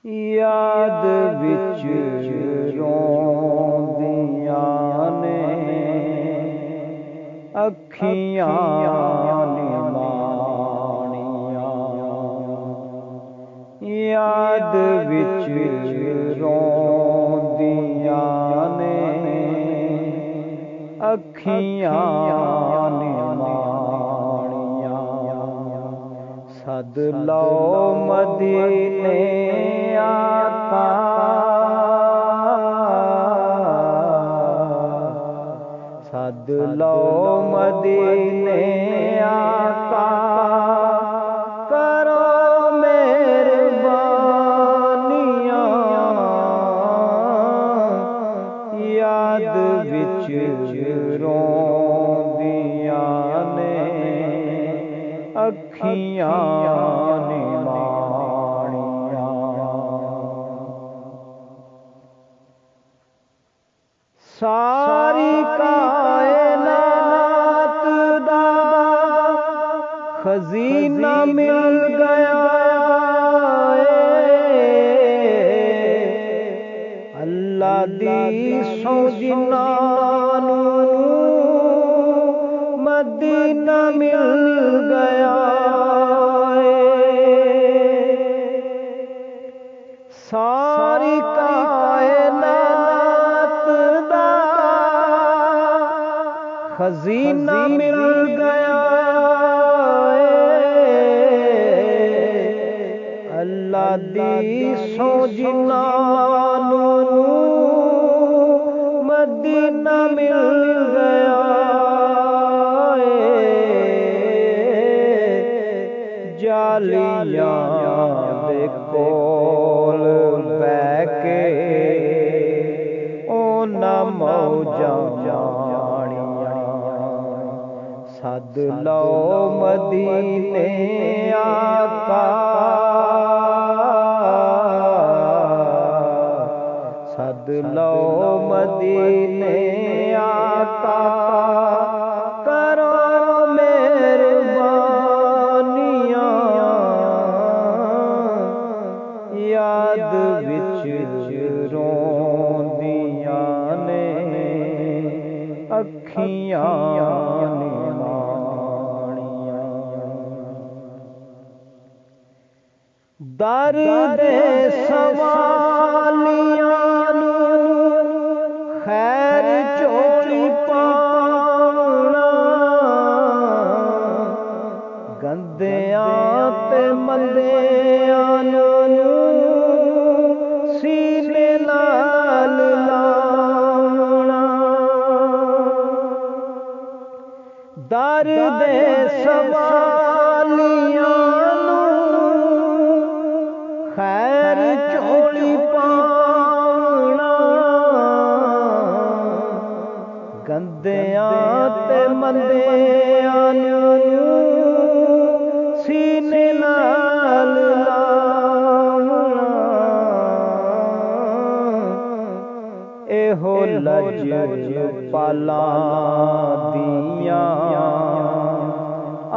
याद विच रोंदियां ने अखियां निमाणियां। याद विच रोंदियां ने अखियां निमाणियां। सद लो मदीने आका, सद लो मदीने आका, करो मेहरबानियां। याद विच रोंदियां ने अखियां निमाणियां। सारी कायनात दा खजीना मिल गया अल्लाह दी सौ जिन्नां नूं मदीना मिल गया। सारी कायनात दा खजीना मिल गया अल्लाह दी सौ जिन्नां नूं मदीना मिल गया। जालियां दे कोल बैठ के ओना मौजां माणियां। सद लो मदीने आका, सद लो मदीने आका, करो मेहरबानियां। याद विच रोंदियां ने अखियां निमाणियां। दर्द सवालियां नूं खैर झोली पाना, गंदियां ते मंदियां नूं सीने नाल लाना। दर्द सवालियां खैर झोली पाना, गंदियां ते मंदियां नूं सीने नाल लाना। एहो लजपालां दियां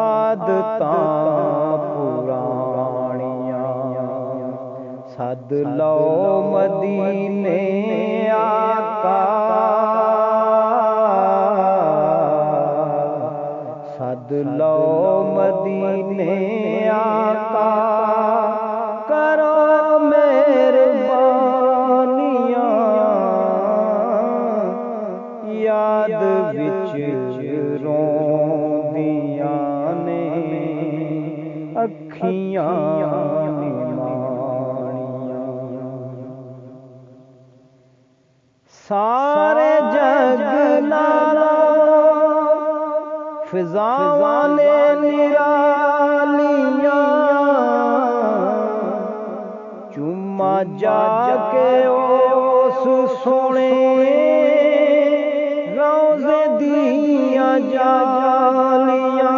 आदतां पुराणियां। सद लो मदीने आका, सद लो मदीने आका, करो मेहरबानियां। याद विच रोंदियां ने अखियां सारे जग नालों फिजावां ने निरालियां। चुम्मा जाके उस सोने रोज़े दियां जालियां।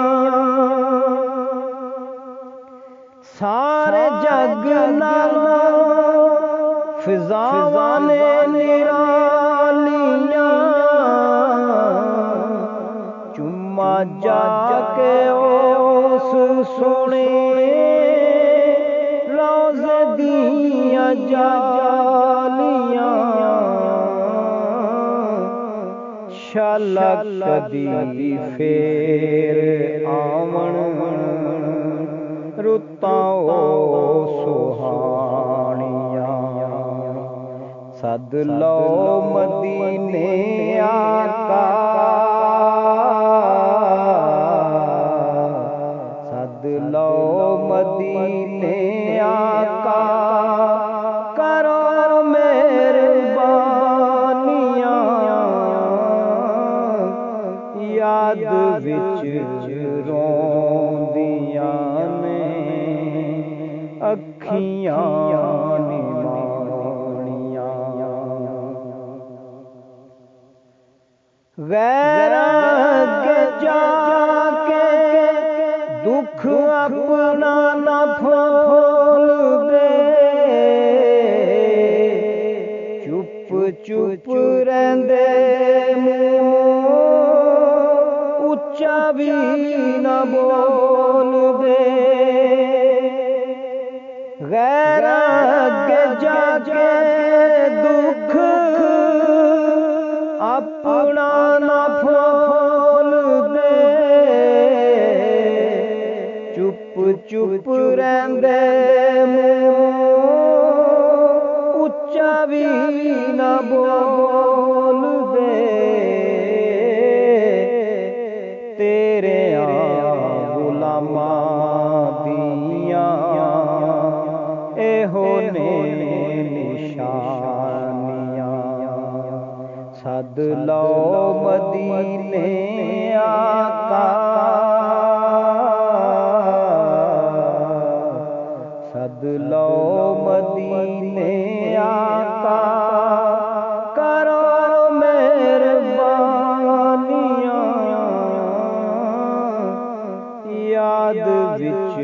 सारे जग नालों फिजावां ने निरालियां। चुम्मा जाके उस सोने रोज़े दियां ਦੀਆਂ ਜਾਲੀਆਂ ਸ਼ਾਲਾ ਕਦੀ ਫੇਰ ਆਵਣ ਰੁੱਤਾਂ ਓ ਸੁਹਾਣੀਆਂ ਸੱਦ ਲਓ ਮਦੀਨੇ ਆਕਾ ਸੱਦ ਲਓ ਮਦੀਨੇ ਆਕਾ ਕਰੋ ਮਿਹਰਬਾਨੀਆਂ याद विच रोंदियां ने अखियां निमाणियां गैरां के जाके दुख अपना ना फूल दे चुप चुप रहंदे उच्चा भी न बोल दे गैर अगे जाके दुख अपना न फोल दे चुप चुप रहंदे उच्चा भी न बोल दे तेरे गुलामां दियां एहो ने निशानियां सद लो मदीने आका सद लो मदीने आका करो मेहरबानियां याद विच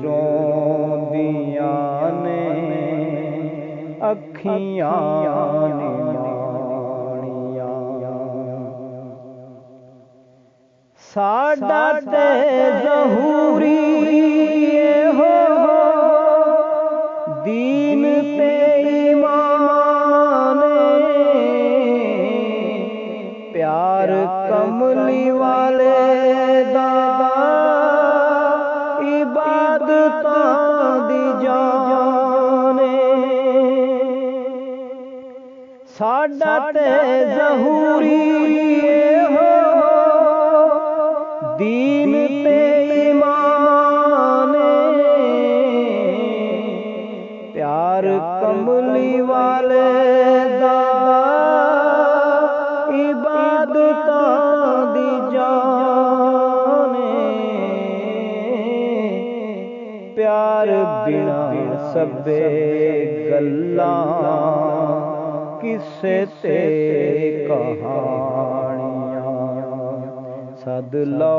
रोंदियां ने अखियां निमाणियां साडा ते ज़हूरी हो दीन ते ईमान प्यार कमली वाले दा साडा ते ज़हूरी हो दीन ते ईमान प्यार कमली वाले दा इबादतां दी जाने प्यार बिना सबे गल्लां किस्से ते कहानियां सद लो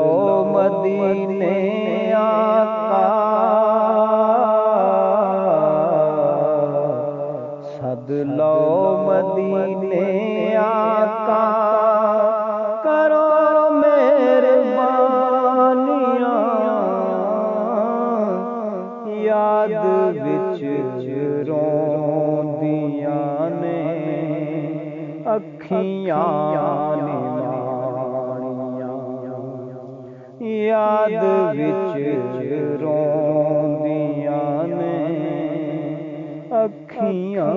मदीने आका सद लो मदीने आका करो मेहरबानियां याद विच रोंदियां ने अखियां निमाणियां याद विच रोंदियां ने अखियां